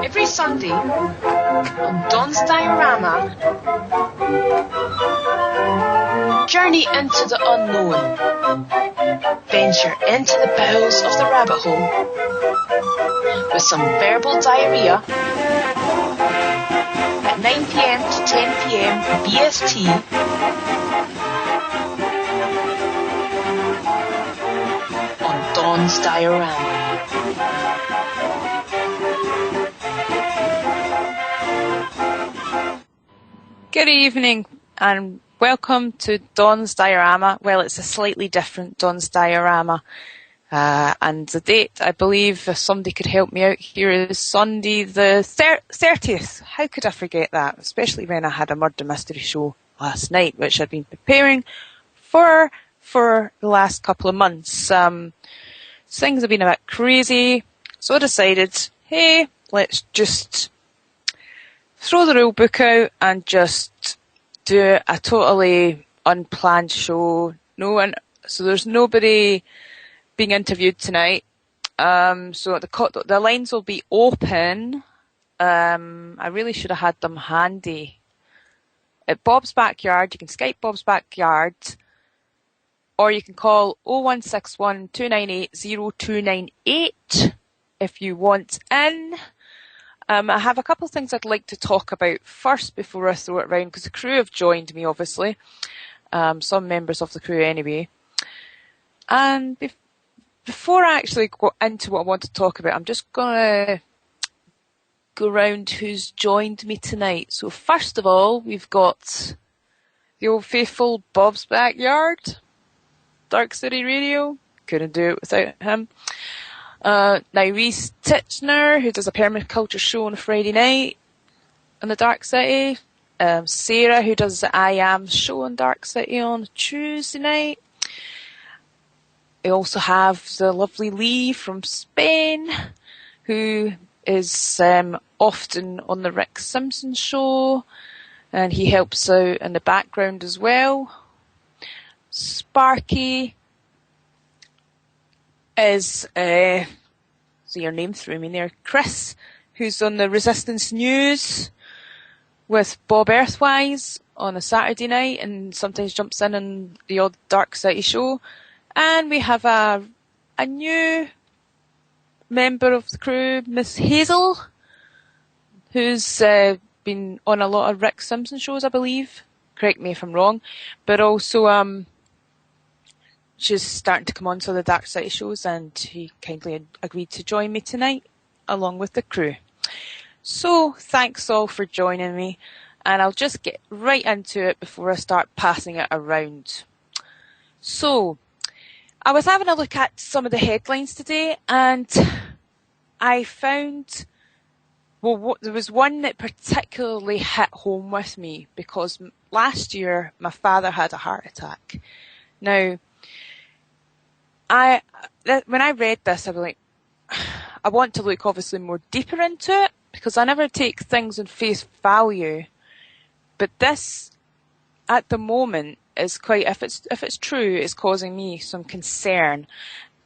Every Sunday on Don's Diorama, journey into the unknown, venture into the bowels of the rabbit hole with some verbal diarrhea at 9 p.m. to 10 p.m. BST on Don's Diorama. Good evening and welcome to Don's Diorama. Well, it's a slightly different Don's Diorama. And the date, I believe, if somebody could help me out here, is Sunday the 30th. How could I forget that? Especially when I had a murder mystery show last night, which I'd been preparing for the last couple of months. Things have been a bit crazy, so I decided, hey, let's just throw the rule book out and just do a totally unplanned show. So there's nobody being interviewed tonight. So the lines will be open. I really should have had them handy. At Bob's Backyard, you can Skype Bob's Backyard, or you can call 0161 298 0298 if you want in. I have a couple of things I'd like to talk about first before I throw it around, because the crew have joined me, obviously. Some members of the crew anyway. And before I actually go into what I want to talk about, I'm just going to go around who's joined me tonight. So first of all, we've got the old faithful Bob's Backyard, Dark City Radio. Couldn't do it without him. Reese Titchener, who does a permaculture show on a Friday night on the Dark City. Sarah, who does the I Am show on Dark City on a Tuesday night. We also have the lovely Lee from Spain, who is often on the Rick Simpson show, and he helps out in the background as well. Sparky is, so your name threw me there, Chris, who's on the Resistance News with Bob Earthwise on a Saturday night and sometimes jumps in on the odd Dark City show. And we have a new member of the crew, Miss Hazel, who's been on a lot of Rick Simpson shows, I believe. Correct me if I'm wrong. But also, she's starting to come on to the Dark City shows, and she kindly agreed to join me tonight, along with the crew. So, thanks all for joining me, and I'll just get right into it before I start passing it around. So, I was having a look at some of the headlines today, and I found, there was one that particularly hit home with me, because last year my father had a heart attack. Now, when I read this, I was like, I want to look obviously more deeper into it, because I never take things on face value. But this, at the moment, is quite, if it's true, is causing me some concern.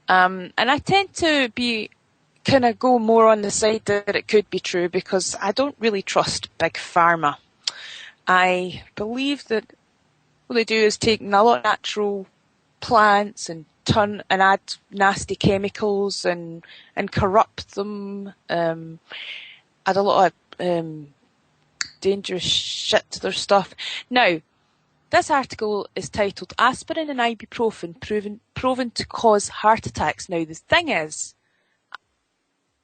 And I tend to kind of go more on the side that it could be true, because I don't really trust Big Pharma. I believe that what they do is take a lot of natural plants and add nasty chemicals and corrupt them, add a lot of dangerous shit to their stuff. Now, this article is titled Aspirin and Ibuprofen proven to cause heart attacks. Now, the thing is,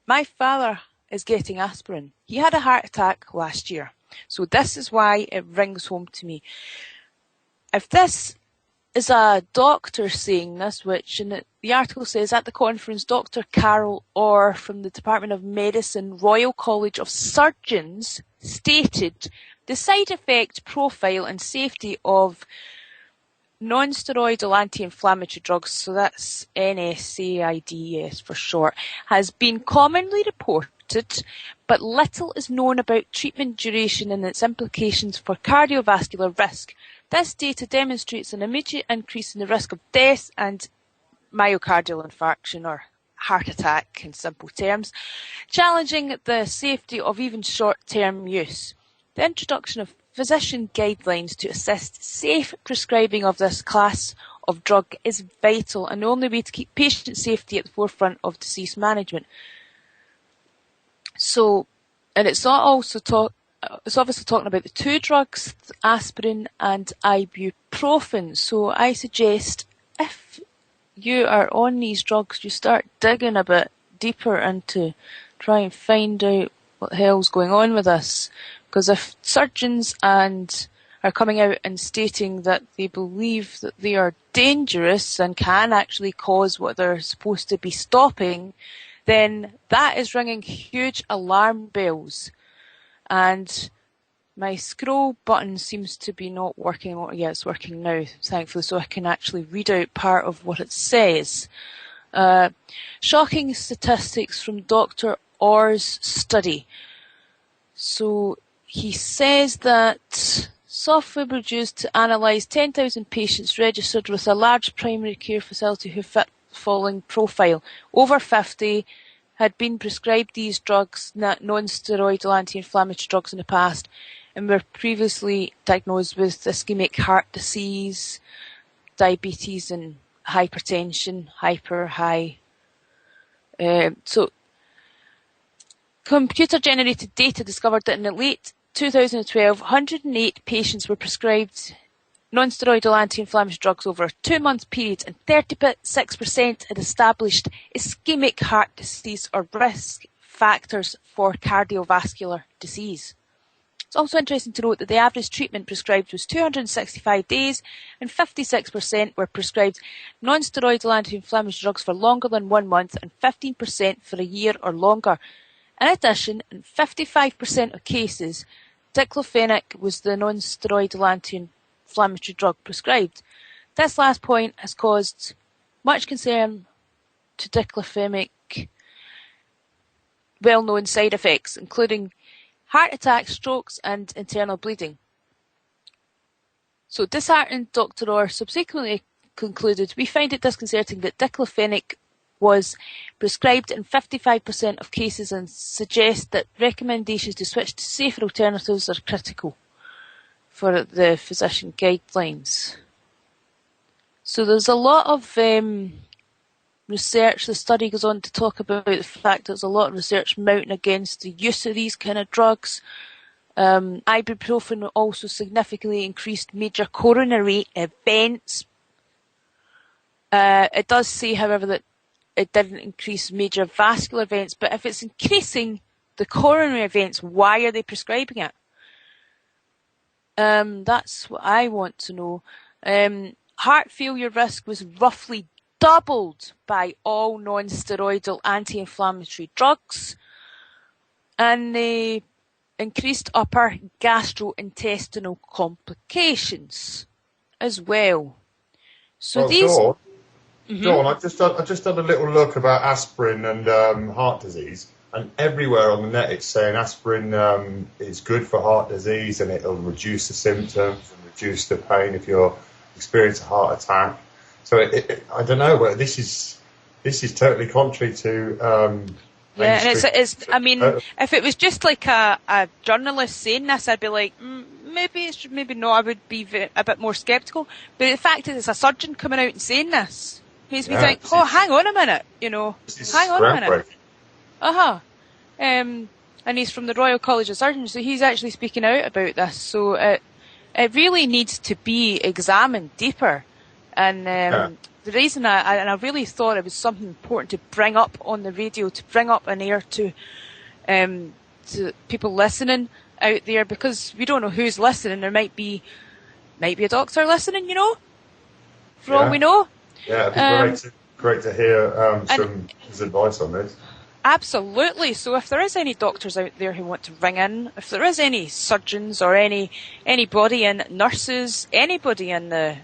my father is getting aspirin. He had a heart attack last year. So this is why it rings home to me. If this is a doctor saying this, which in the article says, at the conference, Dr. Carol Orr from the Department of Medicine, Royal College of Surgeons, stated the side effect profile and safety of non-steroidal anti-inflammatory drugs, so that's NSAIDs for short, has been commonly reported, but little is known about treatment duration and its implications for cardiovascular risk. This data demonstrates an immediate increase in the risk of death and myocardial infarction, or heart attack in simple terms, challenging the safety of even short-term use. The introduction of physician guidelines to assist safe prescribing of this class of drug is vital and the only way to keep patient safety at the forefront of disease management. So, and it's obviously talking about the two drugs, aspirin and ibuprofen. So I suggest if you are on these drugs, you start digging a bit deeper into try and find out what the hell's going on with this. Because if surgeons are coming out and stating that they believe that they are dangerous and can actually cause what they're supposed to be stopping, then that is ringing huge alarm bells. And my scroll button seems to be not working. Yeah, it's working now, thankfully, so I can actually read out part of what it says. Shocking statistics from Dr. Orr's study. So he says that software was used to analyse 10,000 patients registered with a large primary care facility who fit the following profile. Over 50 had been prescribed these drugs, non-steroidal anti-inflammatory drugs in the past, and were previously diagnosed with ischemic heart disease, diabetes and hypertension, high. So computer-generated data discovered that in the late 2012, 108 patients were prescribed non-steroidal anti-inflammatory drugs over a 2-month period, and 36% had established ischemic heart disease or risk factors for cardiovascular disease. It's also interesting to note that the average treatment prescribed was 265 days, and 56% were prescribed non-steroidal anti-inflammatory drugs for longer than 1 month, and 15% for a year or longer. In addition, in 55% of cases, diclofenac was the non-steroidal anti-inflammatory drug prescribed. This last point has caused much concern to diclofenac well-known side effects, including heart attacks, strokes, and internal bleeding. So disheartened Dr. Orr subsequently concluded, "We find it disconcerting that diclofenac was prescribed in 55% of cases and suggest that recommendations to switch to safer alternatives are critical for the physician guidelines." So there's a lot of research. The study goes on to talk about the fact there's a lot of research mounting against the use of these kind of drugs. Ibuprofen also significantly increased major coronary events. It does say, however, that it didn't increase major vascular events, but if it's increasing the coronary events, why are they prescribing it? That's what I want to know. Heart failure risk was roughly doubled by all non-steroidal anti-inflammatory drugs, and they increased upper gastrointestinal complications as well. So Dawn, I just had a little look about aspirin and heart disease, and everywhere on the net it's saying aspirin is good for heart disease and it'll reduce the symptoms and reduce the pain if you're experiencing a heart attack. So I don't know whether this is totally contrary to. Yeah, and it's. I mean, if it was just like a journalist saying this, I'd be like, maybe not. I would be a bit more sceptical. But the fact is, it's a surgeon coming out and saying this makes me think, hang on a minute, hang on a minute. And he's from the Royal College of Surgeons, so he's actually speaking out about this. So it really needs to be examined deeper. And the reason I really thought it was something important to bring up on the radio, to bring up an air to people listening out there, because we don't know who's listening. There might be a doctor listening, for all we know. Yeah, it'd be great to hear his advice on this. Absolutely. So if there is any doctors out there who want to ring in, if there is any surgeons or anybody in nurses, anybody in the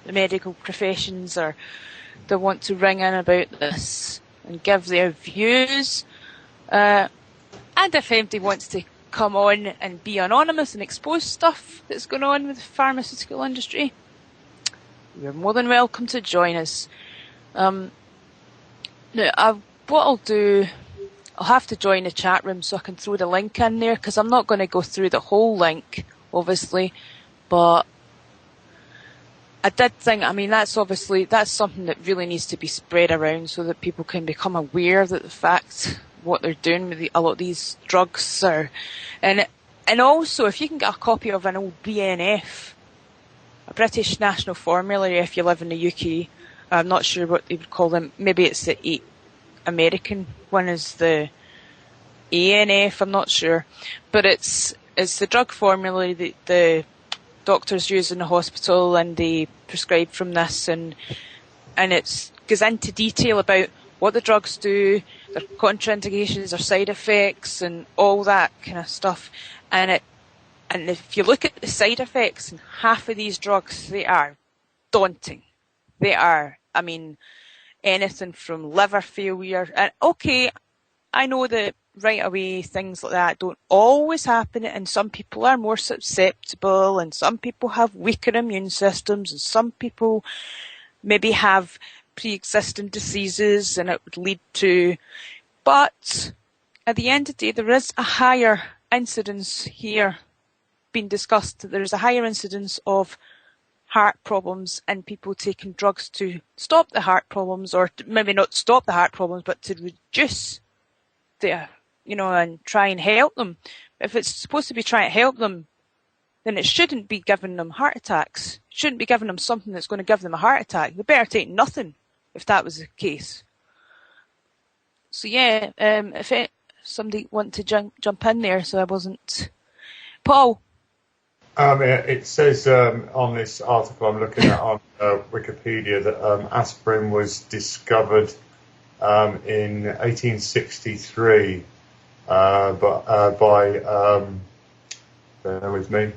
medical professions, or they want to ring in about this and give their views, and if anybody wants to come on and be anonymous and expose stuff that's going on with the pharmaceutical industry, you're more than welcome to join us. Now, what I'll do, I'll have to join the chat room so I can throw the link in there, because I'm not going to go through the whole link, obviously, but I did think, that's something that really needs to be spread around so that people can become aware that the fact what they're doing with a lot of these drugs are, and also if you can get a copy of an old BNF, a British National Formulary, if you live in the UK, I'm not sure what they would call them, maybe it's the American one is the ANF, I'm not sure, but it's the drug formulary that the doctors use in the hospital, and they prescribe from this, and it goes into detail about what the drugs do, their contraindications, their side effects, and all that kind of stuff. And if you look at the side effects in half of these drugs, they are daunting. They are, anything from liver failure. And okay, I know that right away things like that don't always happen, and some people are more susceptible, and some people have weaker immune systems, and some people maybe have pre-existing diseases, and it would lead to. But at the end of the day, there is a higher incidence here being discussed. There is a higher incidence of heart problems and people taking drugs to stop the heart problems, or maybe not stop the heart problems, but to reduce the, and try and help them. If it's supposed to be trying to help them, then it shouldn't be giving them heart attacks. It shouldn't be giving them something that's going to give them a heart attack. They better take nothing if that was the case. So yeah, if somebody want to jump in there, so I wasn't. Paul. It says on this article I'm looking at on Wikipedia that aspirin was discovered in 1863, but by bear with me.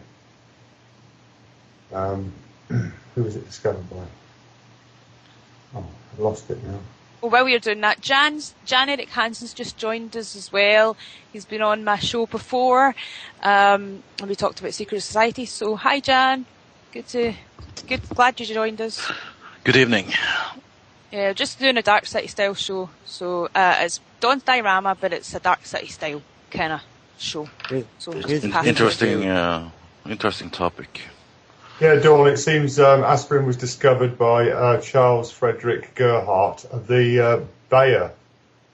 Who was it discovered by? Oh, I've lost it now. Well, while you're doing that, Jan-Erik Hansen's just joined us as well. He's been on my show before, and we talked about Secret Society. So, hi, Jan. Glad you joined us. Good evening. Yeah, just doing a Dark City style show. So, it's Dawn's Diorama, but it's a Dark City style kind of show. So interesting topic. Yeah, Dawn, it seems aspirin was discovered by Charles Frederick Gerhardt of the Bayer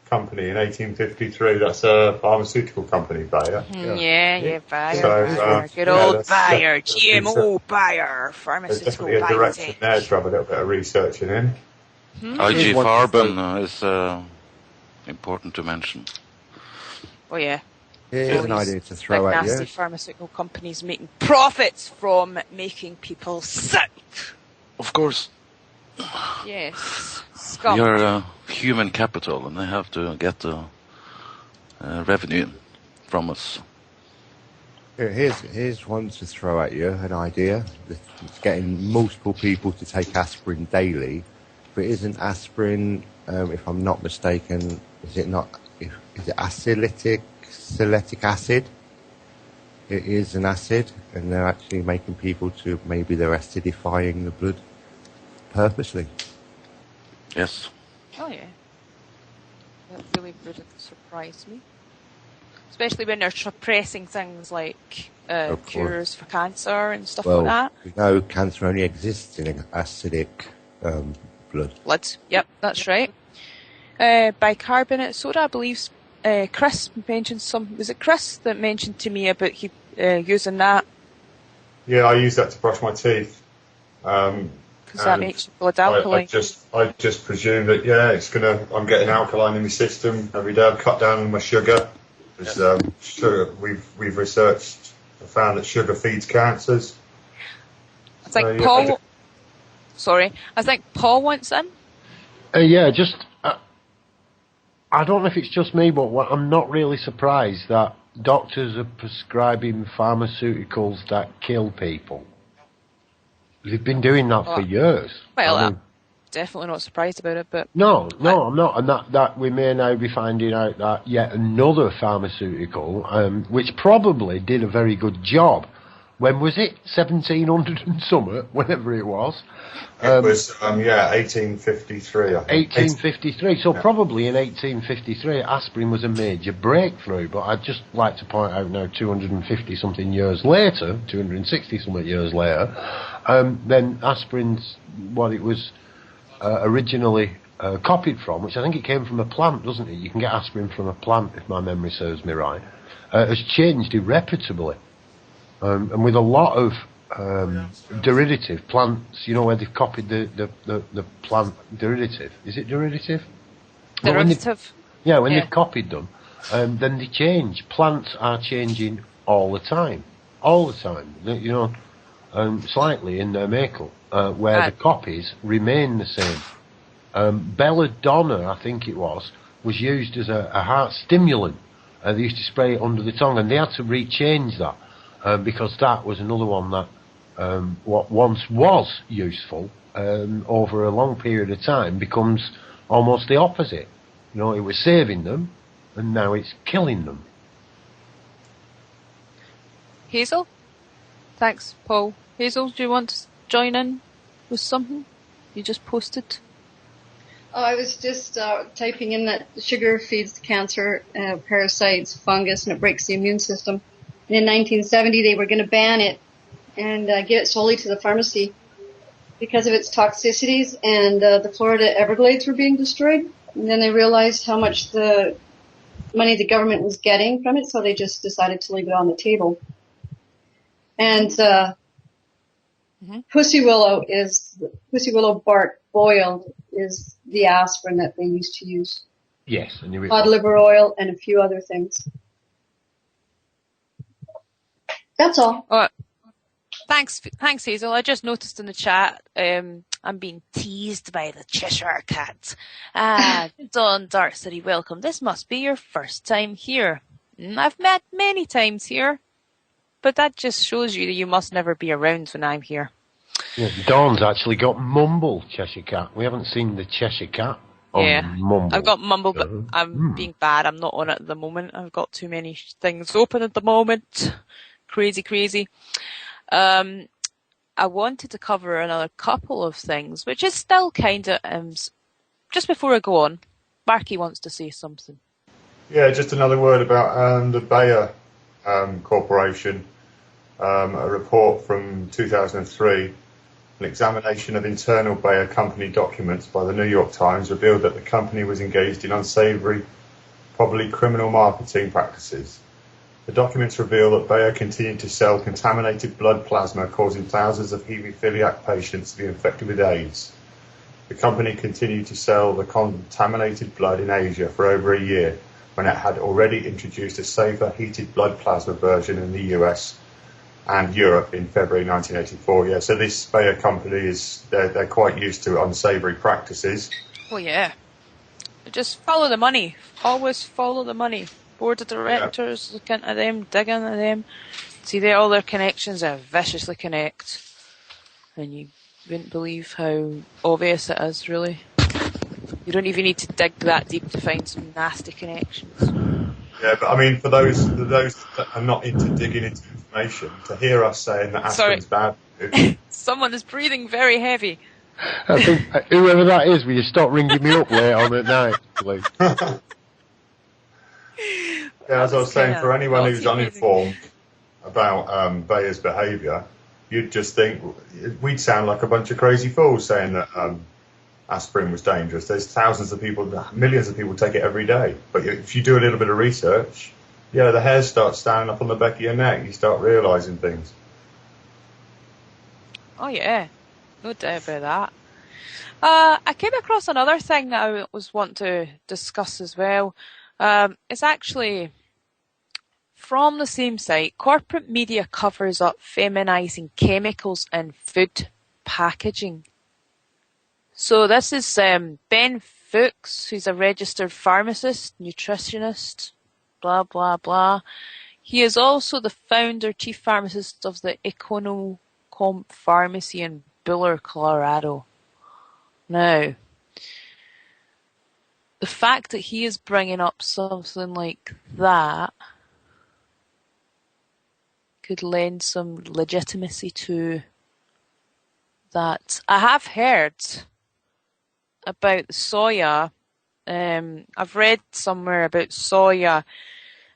company in 1853. That's a pharmaceutical company, Bayer. Yeah, Bayer. So, good old Bayer, GMO Bayer, pharmaceutical. There's definitely a direction there to have a little bit of researching in. IG Farben is important to mention. Oh, yeah. Here's an idea to throw at you. Nasty pharmaceutical companies making profits from making people sick. Of course. Yes. Scum. We are human capital, and they have to get the revenue from us. Here's one to throw at you, an idea. It's getting multiple people to take aspirin daily. But isn't aspirin, if I'm not mistaken, is it acylic acid? It is an acid, and they're actually making people to, maybe they're acidifying the blood purposely. Yes. Oh yeah. That really wouldn't surprise me. Especially when they're suppressing things like cures for cancer and stuff like that. We know cancer only exists in acidic blood. Yep, that's right. Bicarbonate soda, I believe. Chris mentioned was it Chris that mentioned to me about using that? Yeah, I use that to brush my teeth. Because that makes your blood alkaline. I just presume that I'm getting alkaline in my system every day. I've cut down on my sugar. Sugar, we've researched and found that sugar feeds cancers. I think Paul. Sorry, I think Paul wants in. I don't know if it's just me, but I'm not really surprised that doctors are prescribing pharmaceuticals that kill people. They've been doing that for years. Well, I'm definitely not surprised about it, but... No, I'm not. And that we may now be finding out that yet another pharmaceutical, which probably did a very good job, when was it? 1700 and something, whenever it was. It was, 1853, I think. 1853. So probably in 1853, aspirin was a major breakthrough. But I'd just like to point out now, 250-something years later, 260-something years later, then aspirin's what it was originally copied from, which I think it came from a plant, doesn't it? You can get aspirin from a plant, if my memory serves me right. Has changed irreparably. And with a lot of derivative plants, you know, where they've copied the plant derivative. Is it derivative? Derivative. When they've copied them, then they change. Plants are changing all the time. All the time. You know, slightly in their makeup, where the copies remain the same. Belladonna, I think it was used as a heart stimulant. They used to spray it under the tongue, and they had to rechange that. Because that was another one that what once was useful over a long period of time becomes almost the opposite. You know, it was saving them, and now it's killing them. Hazel? Thanks, Paul. Hazel, do you want to join in with something you just posted? Oh, I was just typing in that sugar feeds cancer, parasites, fungus, and it breaks the immune system. And in 1970, they were going to ban it and give it solely to the pharmacy because of its toxicities, and the Florida Everglades were being destroyed. And then they realized how much the money the government was getting from it, so they just decided to leave it on the table. And pussy willow bark boiled is the aspirin that they used to use. Yes, I knew it. Cod liver oil and a few other things. That's all. Thanks, Hazel. I just noticed in the chat, I'm being teased by the Cheshire Cat. Dawn Dark City, welcome. This must be your first time here. I've met many times here, but that just shows you that you must never be around when I'm here. Yeah, Dawn's actually got Mumble, Cheshire Cat. We haven't seen the Cheshire Cat on Mumble. I've got Mumble, but I'm being bad. I'm not on it at the moment. I've got too many things open at the moment. Crazy. I wanted to cover another couple of things, which is still kind of, just before I go on, Marky wants to say something. Yeah, just another word about the Bayer Corporation. A report from 2003, an examination of internal Bayer company documents by the New York Times revealed that the company was engaged in unsavory, probably criminal marketing practices. The documents reveal that Bayer continued to sell contaminated blood plasma, causing thousands of haemophiliac patients to be infected with AIDS. The company continued to sell the contaminated blood in Asia for over a year, when it had already introduced a safer heated blood plasma version in the US and Europe in February 1984. Yeah, so this Bayer company they're quite used to unsavoury practices. Well, yeah. Just follow the money. Always follow the money. Board of directors, looking at them, digging at them. See, all their connections are viciously connect. And you wouldn't believe how obvious it is, really. You don't even need to dig that deep to find some nasty connections. Yeah, but I mean, for those that are not into digging into information, to hear us saying that aspirin's bad. Someone is breathing very heavy. I think whoever that is, will you stop ringing me up late on at night, please? Yeah, as I was saying, for anyone who's uninformed about Bayer's behaviour, you'd just think we'd sound like a bunch of crazy fools saying that aspirin was dangerous. There's thousands of people, millions of people take it every day. But if you do a little bit of research, the hairs start standing up on the back of your neck. You start realising things. Oh yeah, no doubt about that. I came across another thing that I was wanting to discuss as well. It's actually from the same site. Corporate media covers up feminising chemicals in food packaging. So this is Ben Fuchs, who's a registered pharmacist, nutritionist, blah, blah, blah. He is also the founder, chief pharmacist of the EconoComp Pharmacy in Boulder, Colorado. Now, the fact that he is bringing up something like that could lend some legitimacy to that. I have heard about soya. I've read somewhere about soya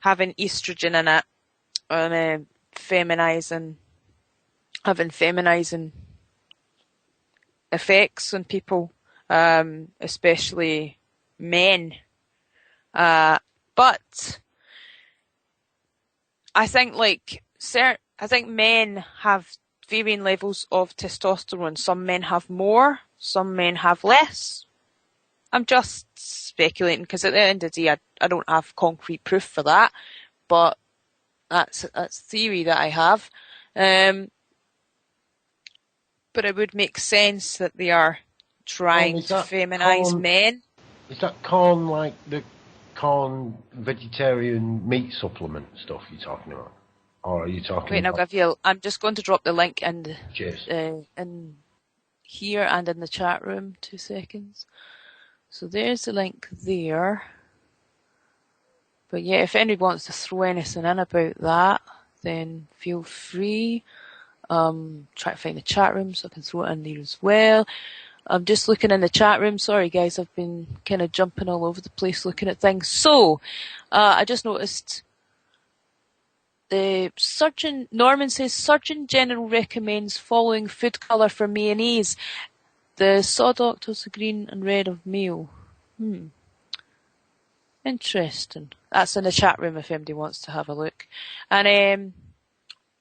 having estrogen in it and having feminizing effects on people, especially men. But I think I think men have varying levels of testosterone. Some men have more, some men have less. I'm just speculating because at the end of the day, I don't have concrete proof for that, but that's theory that I have. But it would make sense that they are trying to feminize men. Is that corn like the corn vegetarian meat supplement stuff you're talking about? Or are you talking about... I'm just going to drop the link in here and in the chat room. 2 seconds. So there's the link there. But yeah, if anybody wants to throw anything in about that, then feel free. Try to find the chat room so I can throw it in there as well. I'm just looking in the chat room. Sorry guys, I've been kind of jumping all over the place looking at things. So, I just noticed Norman says, Surgeon General recommends following food colour for mayonnaise. The Saw Doctors, the green and red of male. Interesting. That's in the chat room if anybody wants to have a look. And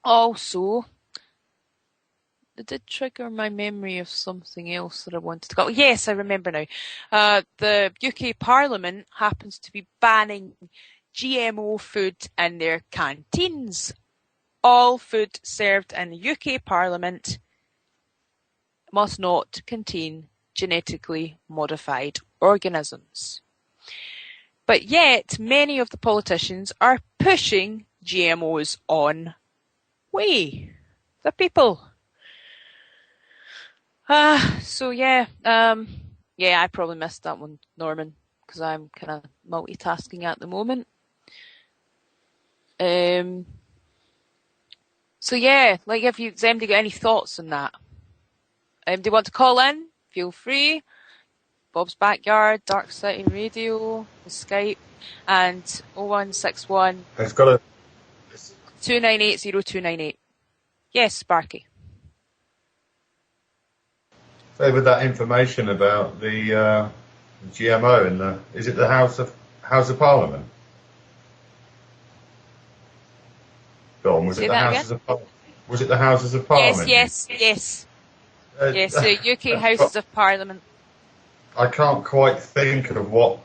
also, it did trigger my memory of something else that I wanted to go. Yes, I remember now. The UK Parliament happens to be banning GMO food in their canteens. All food served in the UK Parliament must not contain genetically modified organisms. But yet, many of the politicians are pushing GMOs on the people. So yeah, I probably missed that one, Norman, because I'm kind of multitasking at the moment. So yeah, like if you, Zemdy, got any thoughts on that? Do you want to call in? Feel free. Bob's Backyard, Dark City Radio, the Skype, and 0161 It's got a 2980298. Yes, Sparky. Say with that information about the GMO in is it the House of Parliament? Go on, was it the Houses of Parliament? Was it the Houses of Parliament? Yes. Yes, the UK Houses of Parliament. I can't quite think of what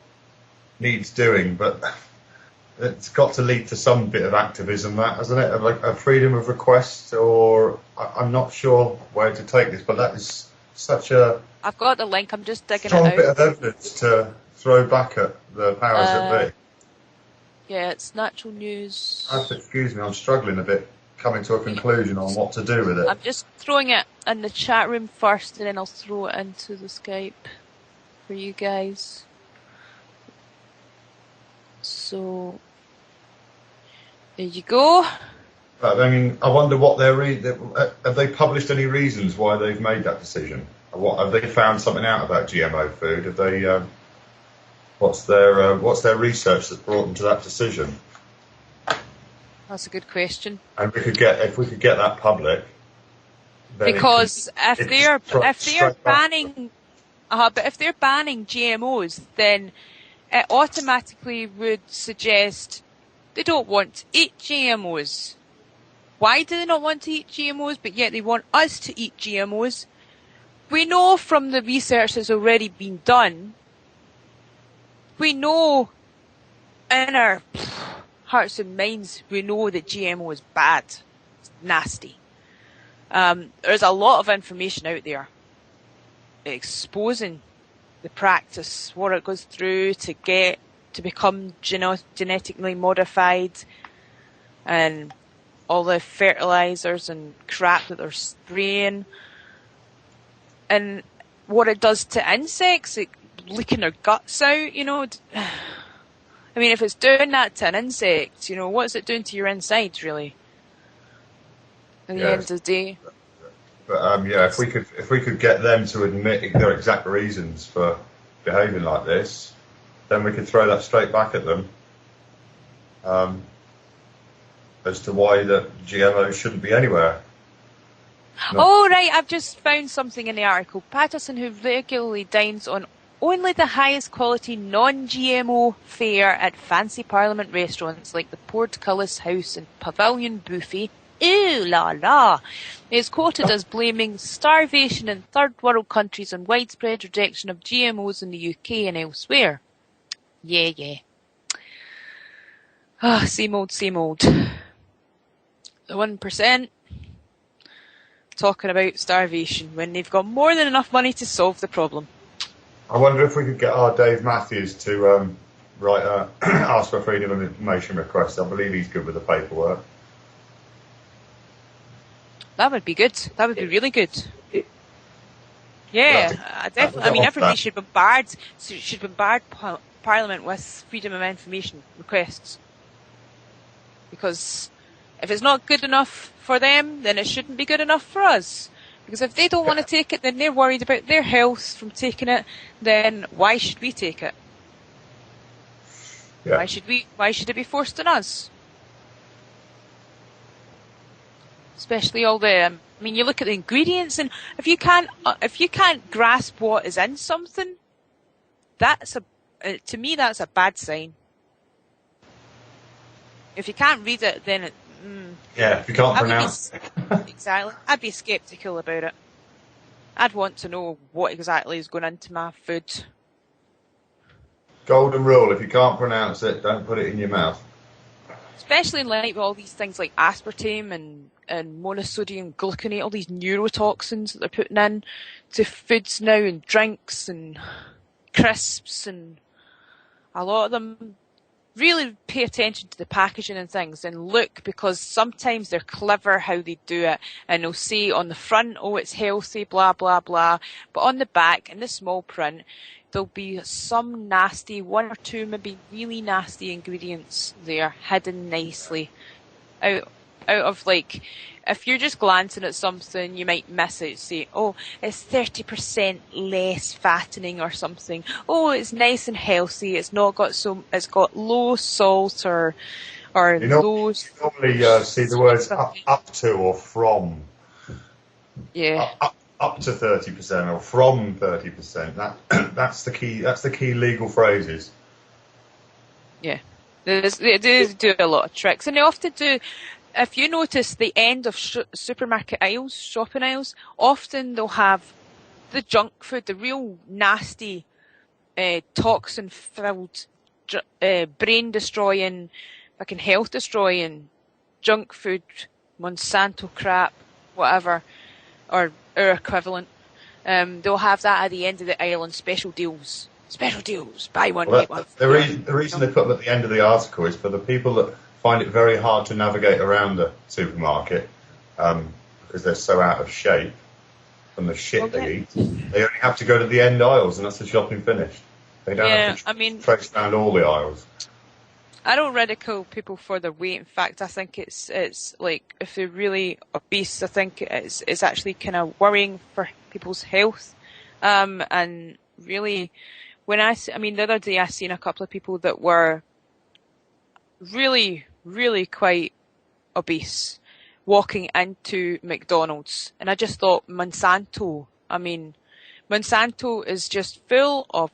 needs doing, but it's got to lead to some bit of activism, that, hasn't it? Like a freedom of request, or I'm not sure where to take this, but that is such a... I've got the link, I'm just digging strong it out. bit of evidence to throw back at the powers that be. Yeah, it's Natural News. Excuse me, I'm struggling a bit coming to a conclusion on what to do with it. I'm just throwing it in the chat room first, and then I'll throw it into the Skype for you guys. So, there you go. I mean, I wonder what have they published any reasons why they've made that decision? What have they found something out about GMO food? Have they? What's their research that's brought them to that decision? That's a good question. And if we could get that public, then because if they're banning GMOs, then it automatically would suggest they don't want to eat GMOs. Why do they not want to eat GMOs, but yet they want us to eat GMOs? We know from the research that's already been done, we know in our hearts and minds, we know that GMO is bad. It's nasty. There's a lot of information out there exposing the practice, what it goes through to become genetically modified, and all the fertilizers and crap that they're spraying, and what it does to insects, leaking their guts out, I mean, if it's doing that to an insect, what's it doing to your insides, really? At the end of the day. But if we could get them to admit their exact reasons for behaving like this, then we could throw that straight back at them. As to why the GMOs shouldn't be anywhere. Oh, right, I've just found something in the article. Patterson, who regularly dines on only the highest quality non-GMO fare at fancy Parliament restaurants like the Portcullis House and Pavilion Buffet, ooh la la, is quoted as blaming starvation in third world countries and widespread rejection of GMOs in the UK and elsewhere. Yeah. Ah, same old. The 1% talking about starvation when they've got more than enough money to solve the problem. I wonder if we could get our Dave Matthews to write a ask for freedom of information request. I believe he's good with the paperwork. That would be good. That would be really good. Yeah, definitely. I mean, everybody should bombard Parliament with freedom of information requests. Because if it's not good enough for them, then it shouldn't be good enough for us. Because if they don't want to take it, then they're worried about their health from taking it, then why should we take it? Yeah. Why should it be forced on us? Especially all the, I mean, you look at the ingredients, and if you can't grasp what is in something, to me that's a bad sign. If you can't read it, then if you can't pronounce it. Exactly. I'd be sceptical about it. I'd want to know what exactly is going into my food. Golden rule, if you can't pronounce it, don't put it in your mouth. Especially in light of all these things like aspartame and monosodium gluconate, all these neurotoxins that they're putting in to foods now and drinks and crisps, and a lot of them really pay attention to the packaging and things and look, because sometimes they're clever how they do it, and they'll say on the front, oh, it's healthy, blah, blah, blah, but on the back, in the small print, there'll be some nasty, one or two maybe really nasty ingredients there hidden nicely out of, like, if you're just glancing at something, you might miss it. Say, oh, it's 30% less fattening or something. Oh, it's nice and healthy. It's got low salt or low. You normally see the words up to or from. Yeah. Up to 30% or from 30%. That's the key. That's the key legal phrases. Yeah, they do a lot of tricks, and they often do. If you notice the end of supermarket aisles, shopping aisles, often they'll have the junk food, the real nasty, toxin-filled, brain-destroying, fucking health-destroying junk food, Monsanto crap, whatever, or our equivalent. They'll have that at the end of the aisle on special deals. Special deals, buy one, get one. The reason they put them at the end of the article is for the people that find it very hard to navigate around the supermarket because they're so out of shape from the shit they eat. They only have to go to the end aisles, and that's the shopping finished. They don't have to trace around all the aisles. I don't ridicule people for their weight. In fact, I think it's like, if they're really obese, I think it's actually kind of worrying for people's health. And really, the other day I seen a couple of people that were really, really quite obese walking into McDonald's, and I just thought, Monsanto is just full of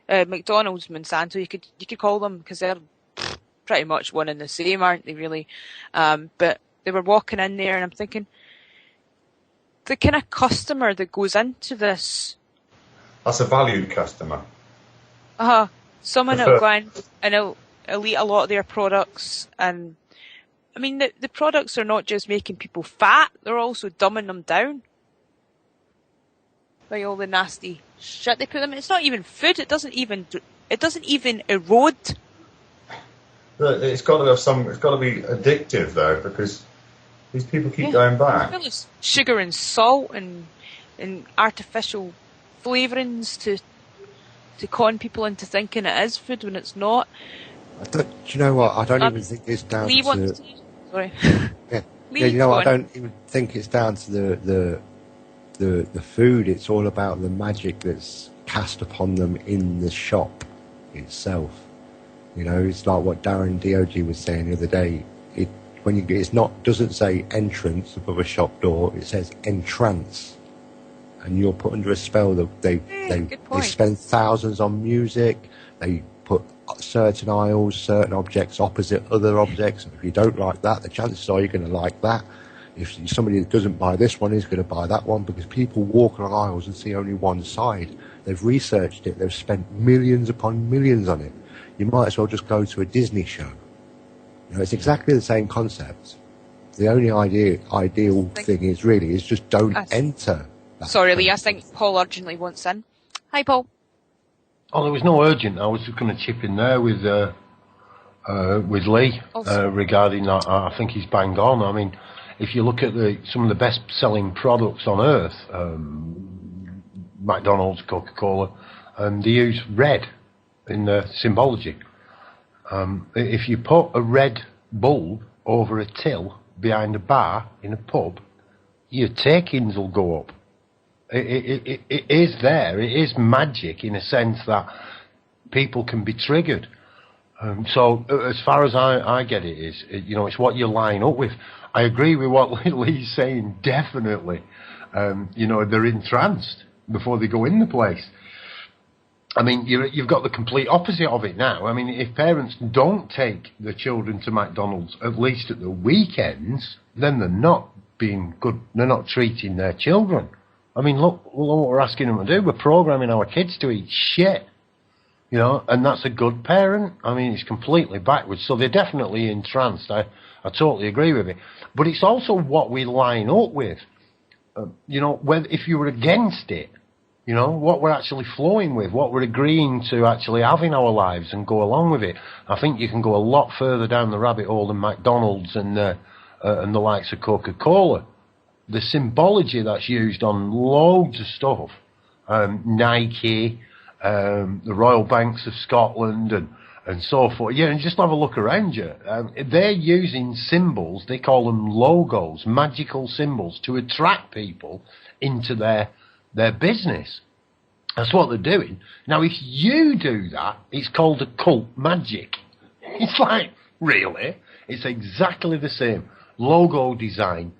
McDonald's, Monsanto, you could call them, because they're pretty much one and the same, aren't they, really? But they were walking in there, and I'm thinking, the kind of customer that goes into this, that's a valued customer. Someone that'll go in and they'll eat a lot of their products, and I mean, the products are not just making people fat, they're also dumbing them down by all the nasty shit they put them in. It's not even food. It doesn't even erode. It's got to be addictive though, because these people keep going back. It's full of sugar and salt and artificial flavourings to con people into thinking it is food when it's not. Do you know what? I don't even think it's down to... Sorry. Yeah, Lee, you know, go I on. don't even think it's down to the food. It's all about the magic that's cast upon them in the shop itself. You know, it's like what Darren DOG was saying the other day. Doesn't say entrance above a shop door. It says entrance, and you're put under a spell. That they spend thousands on music. They put certain aisles, certain objects opposite other objects. And if you don't like that, the chances are you're going to like that. If somebody that doesn't buy this one is going to buy that one, because people walk along aisles and see only one side. They've researched it. They've spent millions upon millions on it. You might as well just go to a Disney show. You know, it's exactly the same concept. The only ideal thing is just don't enter. Sorry, Lee, I think Paul urgently wants in. Hi, Paul. Oh, there was no urgent. I was just going to chip in there with Lee regarding that. I think he's bang on. I mean, if you look at some of the best-selling products on earth, McDonald's, Coca-Cola, they use red in their symbology. If you put a red bulb over a till behind a bar in a pub, your takings will go up. It is there. It is magic in a sense that people can be triggered. So as far as I get it, it's what you line up with. I agree with what Lee's saying, definitely. They're entranced before they go in the place. I mean, you've got the complete opposite of it now. I mean, if parents don't take the children to McDonald's, at least at the weekends, then they're not being good. They're not treating their children. I mean, look what we're asking them to do. We're programming our kids to eat shit, and that's a good parent. I mean, it's completely backwards. So they're definitely entranced. I totally agree with it. But it's also what we line up with. If you were against it, what we're actually flowing with, what we're agreeing to actually have in our lives and go along with it. I think you can go a lot further down the rabbit hole than McDonald's and the likes of Coca-Cola. The symbology that's used on loads of stuff, Nike, the Royal Banks of Scotland and so forth. Yeah, and just have a look around you. They're using symbols, they call them logos, magical symbols, to attract people into their business. That's what they're doing. Now, if you do that, it's called occult magic. It's like, really? It's exactly the same. Logo design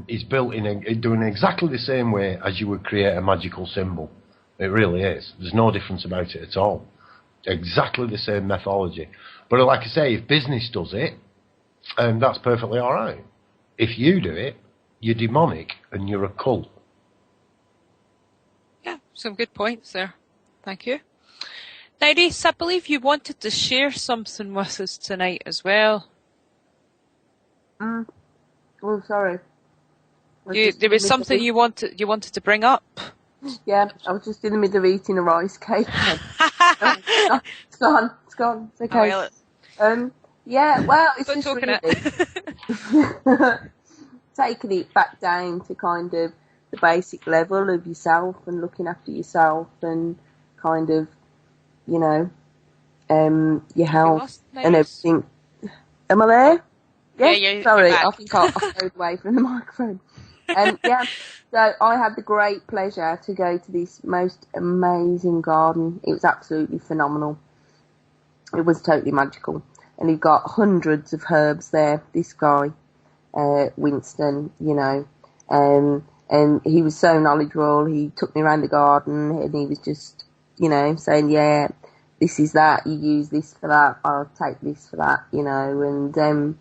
is built doing exactly the same way as you would create a magical symbol. It really is. There's no difference about it at all. Exactly the same methodology. But like I say, if business does it, that's perfectly all right. If you do it, you're demonic and you're a cult. Yeah, some good points there. Thank you. Now, Reese, I believe you wanted to share something with us tonight as well. Oh, sorry. There was something you wanted to bring up. Yeah, I was just in the middle of eating a rice cake. It's gone. It's okay. Yeah, well, it's just really taking it back down to kind of the basic level of yourself and looking after yourself and kind of, your health and everything. Am I there? Yeah, sorry, I think I moved away from the microphone. So I had the great pleasure to go to this most amazing garden. It was absolutely phenomenal. It was totally magical. And he got hundreds of herbs there, this guy, Winston, and he was so knowledgeable. He took me around the garden and he was just, saying, yeah, this is that, you use this for that, I'll take this for that, and,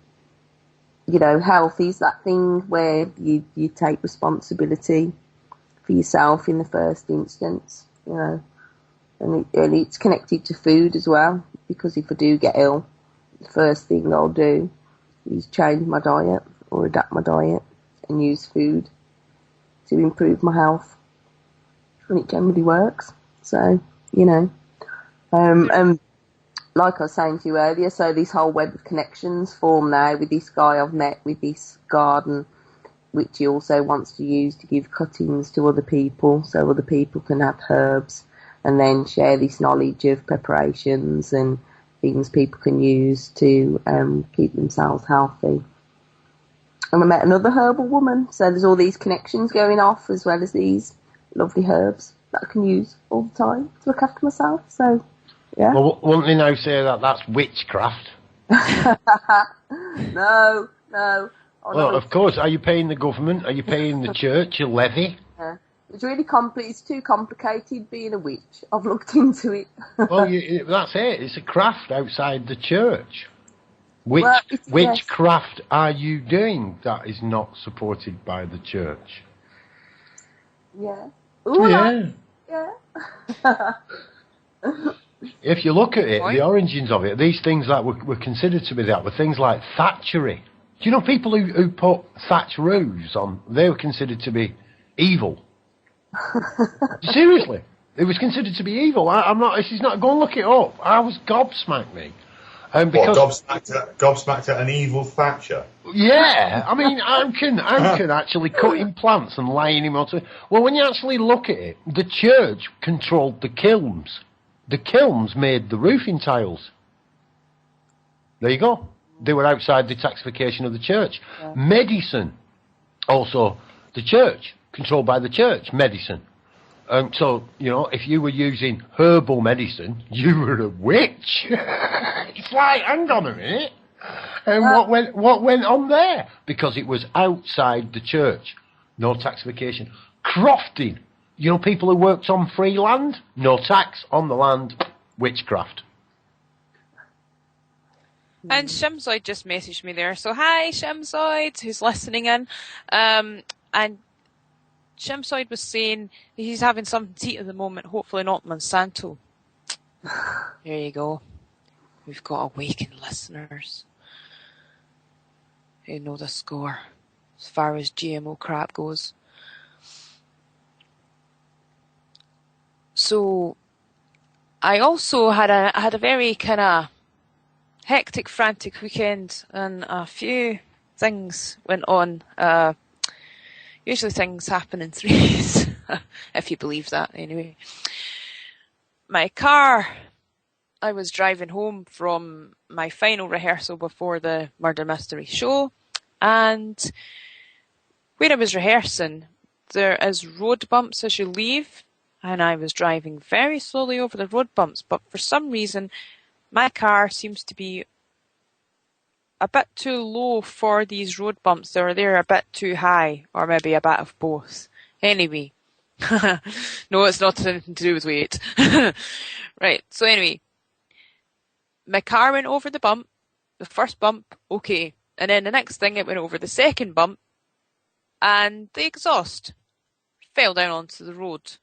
health is that thing where you take responsibility for yourself in the first instance, and it's connected to food as well, because if I do get ill, the first thing I'll do is change my diet or adapt my diet and use food to improve my health, and it generally works. So, like I was saying to you earlier, so this whole web of connections form now with this guy I've met with this garden, which he also wants to use to give cuttings to other people, so other people can have herbs and then share this knowledge of preparations and things people can use to keep themselves healthy. And I met another herbal woman, so there's all these connections going off as well as these lovely herbs that I can use all the time to look after myself. So, yeah. Well, wouldn't they now say that that's witchcraft? No. Well, of course. Are you paying the government? Are you paying the church a levy? Yeah. It's really it's too complicated being a witch. I've looked into it. Well, that's it. It's a craft outside the church. Which Yes. craft are you doing that is not supported by the church? Yeah. Ooh, Yeah. Yeah. If you look at it, the origins of it, these things that were considered to be that were things like thatchery. Do you know people who put thatch roofs on? They were considered to be evil. Seriously, it was considered to be evil. I'm not. This is not. Go and look it up. I was gobsmacked, me. Because Gobsmacked at an evil Thatcher? Yeah, I mean, I can actually cut him plants and laying him onto. Well, when you actually look at it, the church controlled the kilns. The kilns made the roofing tiles. There you go. They were outside the taxification of the church. Yeah. Medicine, also the church, controlled by the church. Medicine. So, you know, if you were using herbal medicine, you were a witch. It's like, hang on a minute. And what went on there? Because it was outside the church. No taxification. Crofting. You know, people who worked on free land, no tax on the land, witchcraft. And Shamsoid just messaged me there. So hi, Shamsoid, who's listening in. And Shamsoid was saying he's having something to eat at the moment, hopefully not Monsanto. There you go. We've got awakened listeners who know the score as far as GMO crap goes. So I also had a very kind of hectic, frantic weekend, and a few things went on. Usually things happen in threes, if you believe that, anyway. My car, I was driving home from my final rehearsal before the Murder Mystery show, and where I was rehearsing, there is road bumps as you leave, and I was driving very slowly over the road bumps, but for some reason, my car seems to be a bit too low for these road bumps, or they're a bit too high, or maybe a bit of both. Anyway, no, it's not anything to do with weight. Right, so anyway, my car went over the bump, the first bump, okay, and then the next thing it went over the second bump, and the exhaust fell down onto the road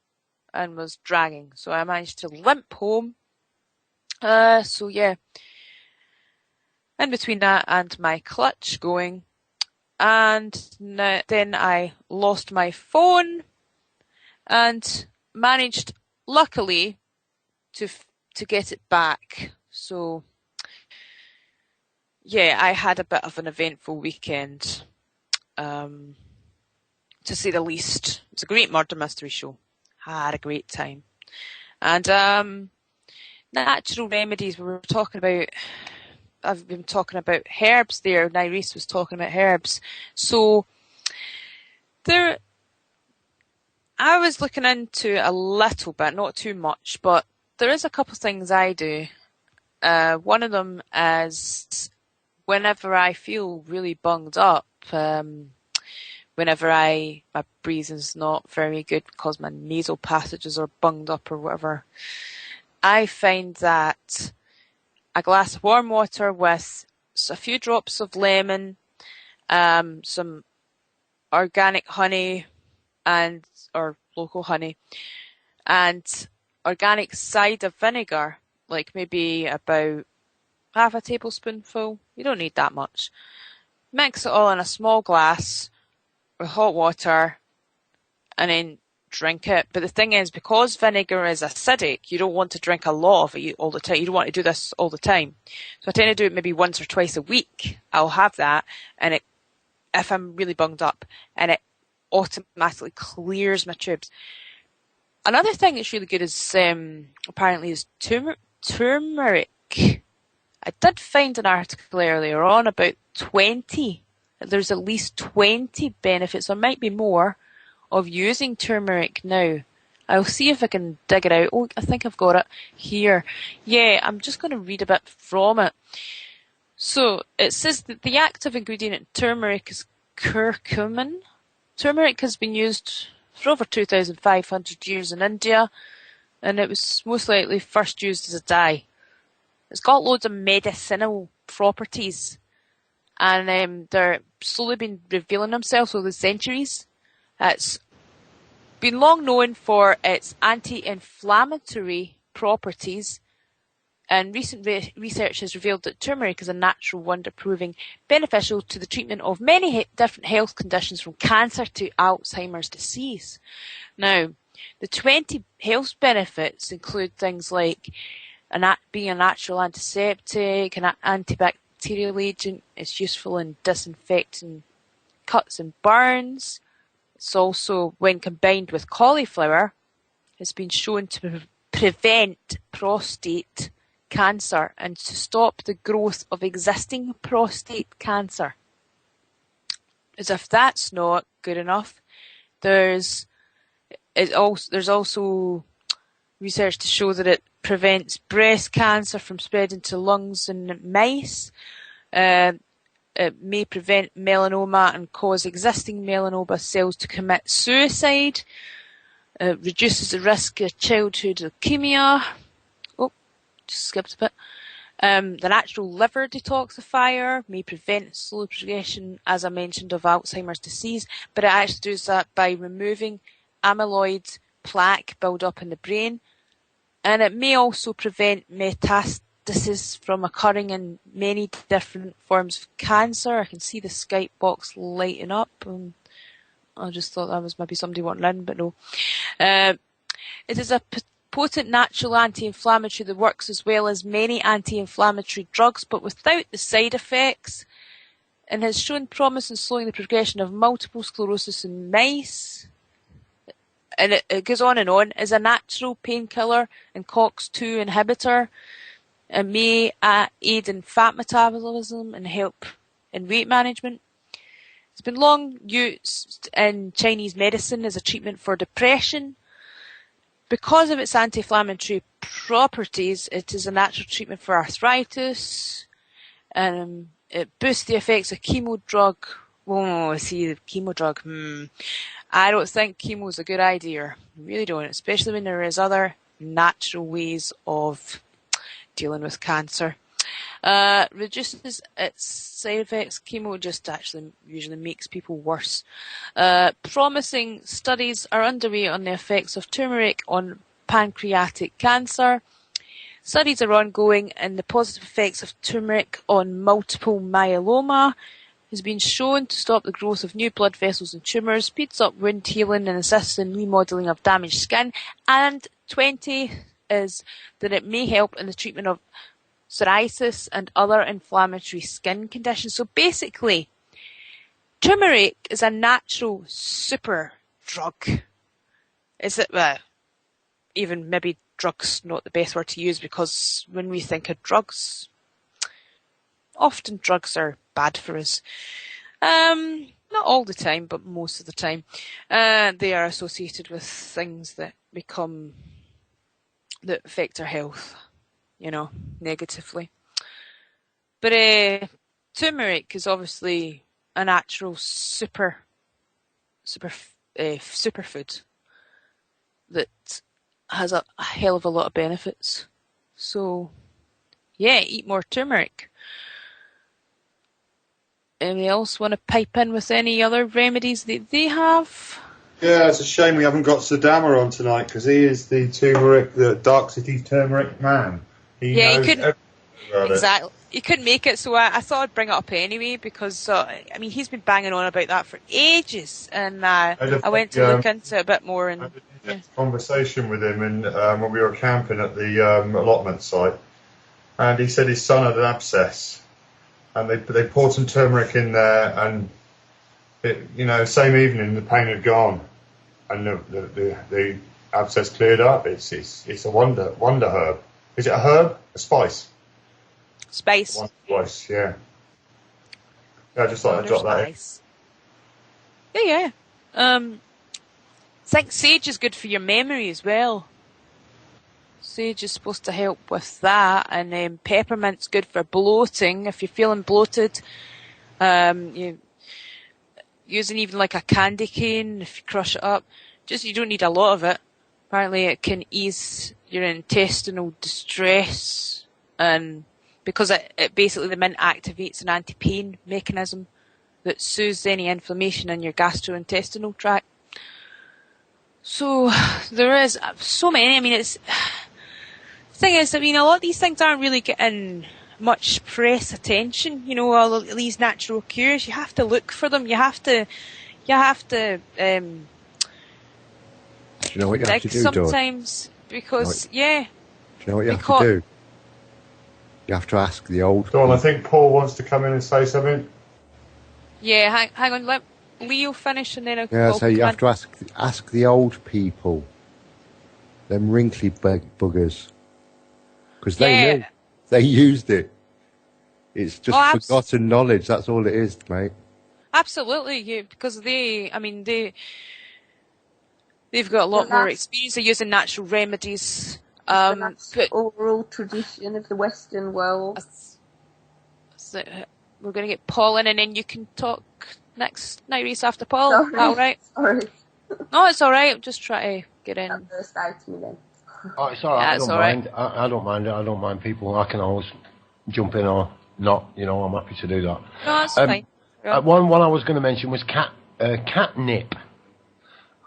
and was dragging, so I managed to limp home. So yeah, in between that and my clutch going, and then I lost my phone and managed, luckily, to get it back. So yeah, I had a bit of an eventful weekend, to say the least. It's a great murder mystery show. I had a great time. And natural remedies, we were talking about. I've been talking about herbs there. Nyrese was talking about herbs. So I was looking into a little bit, not too much, but there is a couple of things I do. One of them is whenever I feel really bunged up, whenever my breathing's not very good because my nasal passages are bunged up or whatever, I find that a glass of warm water with a few drops of lemon, some organic honey or local honey, and organic cider vinegar, like maybe about half a tablespoonful. You don't need that much. Mix it all in a small glass with hot water and then drink it. But the thing is, because vinegar is acidic, you don't want to drink a lot of it all the time. You don't want to do this all the time. So I tend to do it maybe once or twice a week. I'll have that, and if I'm really bunged up, and it automatically clears my tubes. Another thing that's really good is apparently is turmeric. I did find an article earlier on about 20 there's at least 20 benefits, or might be more, of using turmeric now. I'll see if I can dig it out. Oh, I think I've got it here. Yeah, I'm just going to read a bit from it. So, it says that the active ingredient in turmeric is curcumin. Turmeric has been used for over 2,500 years in India, and it was most likely first used as a dye. It's got loads of medicinal properties, and they're slowly been revealing themselves over the centuries. It's been long known for its anti-inflammatory properties, and recent research has revealed that turmeric is a natural wonder, proving beneficial to the treatment of many different health conditions, from cancer to Alzheimer's disease. Now, the 20 health benefits include things like being a natural antiseptic, an antibacterial agent. It's useful in disinfecting cuts and burns. It's also, when combined with cauliflower, has been shown to prevent prostate cancer and to stop the growth of existing prostate cancer. As if that's not good enough, there's also research to show that it prevents breast cancer from spreading to lungs in mice. It may prevent melanoma and cause existing melanoma cells to commit suicide. It reduces the risk of childhood leukemia. Oh, just skipped a bit. The natural liver detoxifier may prevent slow progression, as I mentioned, of Alzheimer's disease, but it actually does that by removing amyloid plaque build up in the brain. And it may also prevent metastasis from occurring in many different forms of cancer. I can see the Skype box lighting up. I just thought that was maybe somebody wanting in, but no. It is a potent natural anti-inflammatory that works as well as many anti-inflammatory drugs, but without the side effects, and has shown promise in slowing the progression of multiple sclerosis in mice. And it goes on and on. Is a natural painkiller and COX-2 inhibitor. It may aid in fat metabolism and help in weight management. It's been long used in Chinese medicine as a treatment for depression. Because of its anti-inflammatory properties, it is a natural treatment for arthritis. It boosts the effects of chemo drug. Oh, see, the chemo drug. I don't think chemo is a good idea. I really don't, especially when there is other natural ways of dealing with cancer. Reduces its side effects. Chemo just actually usually makes people worse. Promising studies are underway on the effects of turmeric on pancreatic cancer. Studies are ongoing, and the positive effects of turmeric on multiple myeloma has been shown to stop the growth of new blood vessels and tumours, speeds up wound healing and assists in remodelling of damaged skin. And 20 is that it may help in the treatment of psoriasis and other inflammatory skin conditions. So basically, turmeric is a natural super drug. Is it? Even maybe drugs not the best word to use, because when we think of drugs, often drugs are bad for us. Not all the time, but most of the time. They are associated with things that affect our health, negatively. But turmeric is obviously a natural superfood that has a hell of a lot of benefits. So, yeah, eat more turmeric. Anybody else want to pipe in with any other remedies that they have? Yeah, it's a shame we haven't got Sadama on tonight, because he is the Dark City turmeric man. He knows everything about exactly. He couldn't make it, so I thought I'd bring it up anyway, because he's been banging on about that for ages, and I went to look into it a bit more. And I had a conversation with him when we were camping at the allotment site, and he said his son had an abscess, and they poured some turmeric in there, and same evening the pain had gone, and the abscess cleared up. It's a wonder herb. Is it a herb? A spice? Spice. One spice, yeah. Yeah, I just thought I'd drop that in. Nice. Yeah. I think sage is good for your memory as well. Sage is supposed to help with that, and peppermint's good for bloating. If you're feeling bloated, you using even like a candy cane, if you crush it up, you don't need a lot of it. Apparently it can ease your intestinal distress, and because it basically, the mint activates an anti-pain mechanism that soothes any inflammation in your gastrointestinal tract. So there is so many. I mean, the thing is, a lot of these things aren't really getting much press attention. All of these natural cures, you have to look for them. You have to Do you know what you have to do, sometimes, because, yeah. Do you know what you have to do? You have to ask the old Dawn, I think Paul wants to come in and say something. Yeah, hang on, let Leo finish and then I'll Yeah, so you have to ask the old people, them wrinkly buggers, because they knew, they used it. It's just forgotten knowledge. That's all it is, mate. Absolutely, yeah, because they've got a lot more experience of using natural remedies. But oral tradition of the Western world. So we're going to get Paul in, and then you can talk next night race after Paul. Sorry. All right? Sorry. No, it's all right. I'm just trying to get in. That burst out to me then. Oh, it's all right. Yeah, I don't mind. I don't mind it. I don't mind people. I can always jump in or not. I'm happy to do that. No, that's fine. One I was going to mention was catnip.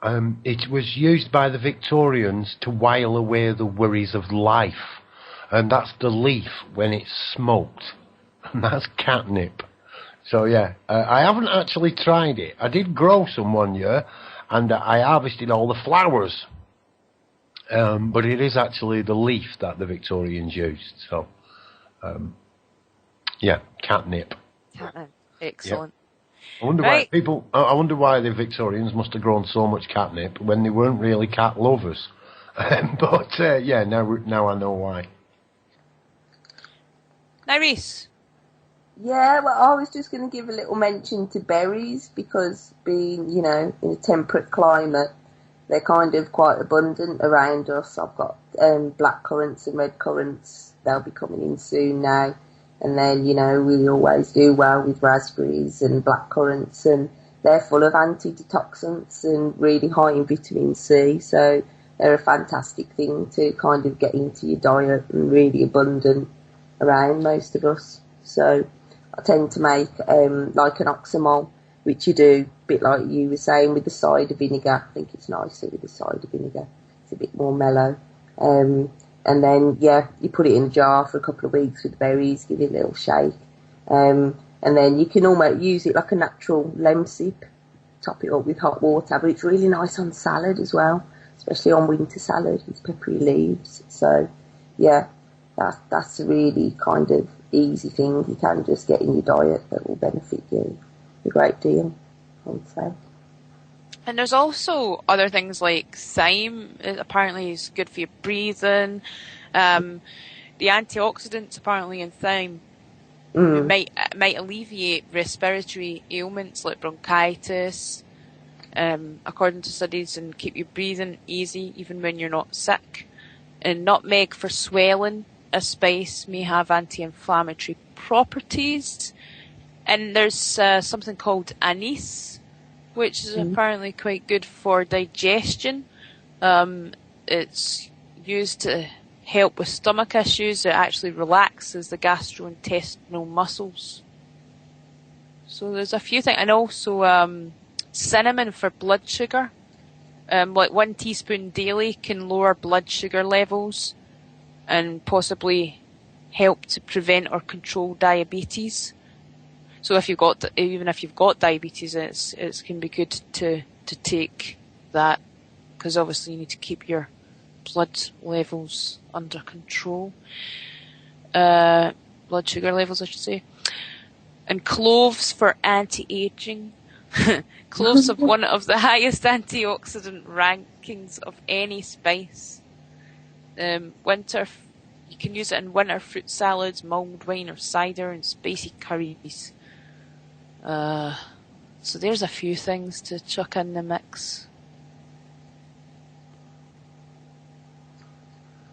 It was used by the Victorians to while away the worries of life, and that's the leaf when it's smoked, and that's catnip. So yeah, I haven't actually tried it. I did grow some one year, and I harvested all the flowers, but it is actually the leaf that the Victorians used. So, yeah, catnip. Catnip, excellent. Yep. I wonder why the Victorians must have grown so much catnip when they weren't really cat lovers. But yeah, now I know why. Nyrese. Yeah, well, I was just going to give a little mention to berries because being, in a temperate climate, they're kind of quite abundant around us. I've got black currants and red currants. They'll be coming in soon now. And then, we always do well with raspberries and black currants, and they're full of antidetoxants and really high in vitamin C. So they're a fantastic thing to kind of get into your diet and really abundant around most of us. So I tend to make like an oxymol, which you do, a bit like you were saying, with the cider vinegar. I think it's nicer with the cider vinegar. It's a bit more mellow. And then, you put it in a jar for a couple of weeks with the berries, give it a little shake. And then you can almost use it like a natural lemsip, top it up with hot water. But it's really nice on salad as well, especially on winter salad with peppery leaves. So, yeah, that's a really kind of easy thing you can just get in your diet that will benefit you a great deal, I would say. And there's also other things like thyme. It apparently is good for your breathing. The antioxidants apparently in thyme might alleviate respiratory ailments like bronchitis, according to studies, and keep your breathing easy even when you're not sick. And nutmeg for swelling. A spice may have anti-inflammatory properties. And there's something called anise, which is apparently quite good for digestion. It's used to help with stomach issues. It actually relaxes the gastrointestinal muscles. So there's a few things. And also cinnamon for blood sugar. Like 1 teaspoon daily can lower blood sugar levels and possibly help to prevent or control diabetes. So even if you've got diabetes, it can be good to take that, because obviously you need to keep your blood levels under control. Blood sugar levels, I should say. And cloves for anti-aging. Cloves have one of the highest antioxidant rankings of any spice. You can use it in winter fruit salads, mulled wine or cider, and spicy curries. So there's a few things to chuck in the mix.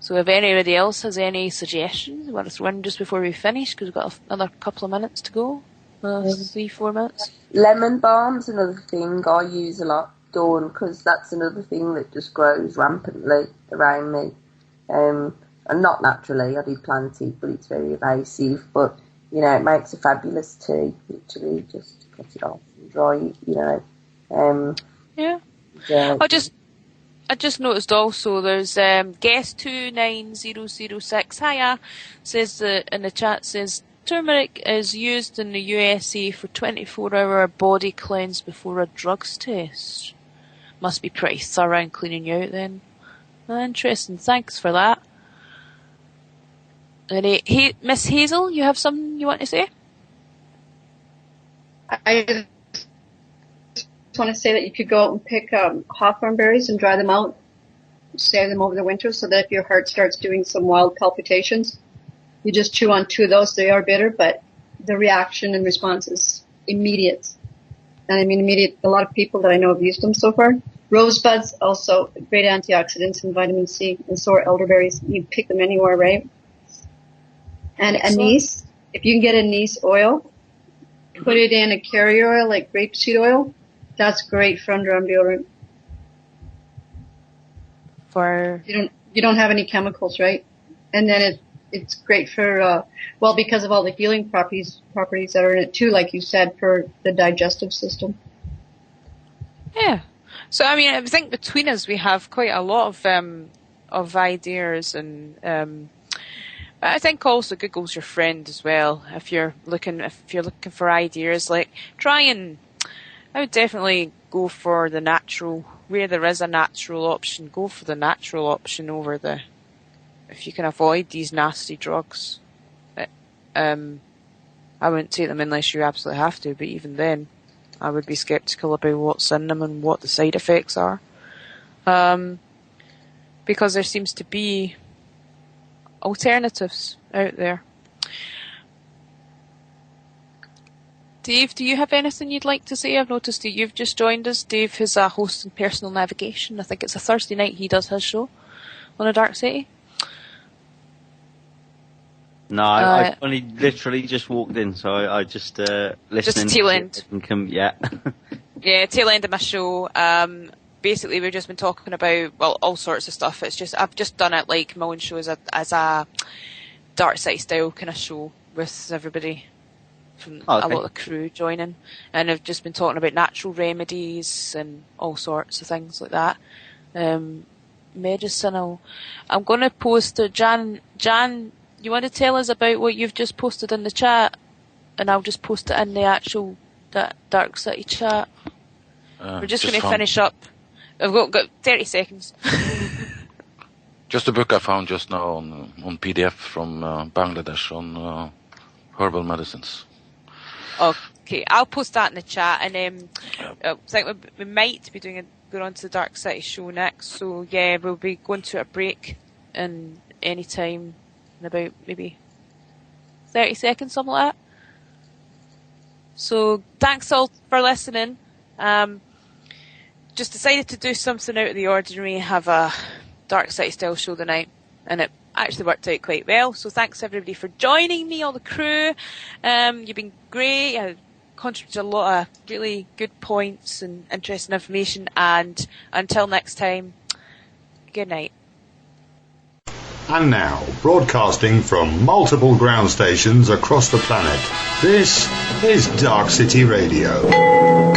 So if anybody else has any suggestions, you want to throw in just before we finish, because we've got another couple of minutes to go. 3-4 minutes. Lemon balm's another thing I use a lot, Dawn, because that's another thing that just grows rampantly around me. And not naturally, I do plant it, but it's very invasive. But, you know, it makes a fabulous tea, literally, just cut it off and dry it, you know. Yeah. I just noticed also there's guest 29006 hiya says in the chat says turmeric is used in the USA for 24-hour body cleanse before a drugs test. Must be pretty thorough in cleaning you out then. Interesting, thanks for that. And Miss Hazel, you have something you want to say? I just want to say that you could go out and pick hawthorn berries and dry them out, save them over the winter, so that if your heart starts doing some wild palpitations, you just chew on 2 of those. They are bitter, but the reaction and response is immediate. And I mean immediate. A lot of people that I know have used them so far. Rosebuds, also great antioxidants and vitamin C, and so are elderberries. You can pick them anywhere, right? And anise, if you can get anise oil, put it in a carrier oil like grapeseed oil. That's great for underarm deodorant. You don't have any chemicals, right? And then it's great for because of all the healing properties that are in it too, like you said, for the digestive system. Yeah. So I mean, I think between us we have quite a lot of ideas, and I think also Google's your friend as well. If you're looking for ideas, like I would definitely go for the natural. Where there is a natural option, go for the natural option over if you can avoid these nasty drugs. I wouldn't take them unless you absolutely have to, but even then, I would be sceptical about what's in them and what the side effects are. Because there seems to be alternatives out there. Dave, do you have anything you'd like to say? I've noticed that you've just joined us. Dave is a host in Personal Navigation. I think it's a Thursday night he does his show on a Dark City. No, I only literally just walked in, so I just listening. Just tail end. Yeah. Yeah, tail end of my show. Basically, we've just been talking about all sorts of stuff. It's just I've just done it like my own show as a Dark City style kind of show with everybody from a lot of the crew joining, and I've just been talking about natural remedies and all sorts of things like that. Medicinal. I'm going to post Jan. You want to tell us about what you've just posted in the chat, and I'll just post it in the actual Dark City chat. We're just going to finish up. I've got 30 seconds. Just a book I found just now on PDF from Bangladesh on herbal medicines. Okay, I'll post that in the chat, and I think we might be going on to the Dark City show next. So yeah, we'll be going to a break in any time in about maybe 30 seconds, something like that. So thanks all for listening. Just decided to do something out of the ordinary and have a Dark City style show tonight, and it actually worked out quite well. So thanks everybody for joining me, all the crew. You've been great. I contributed a lot of really good points and interesting information, and until next time, good night. And now, broadcasting from multiple ground stations across the planet, this is Dark City Radio.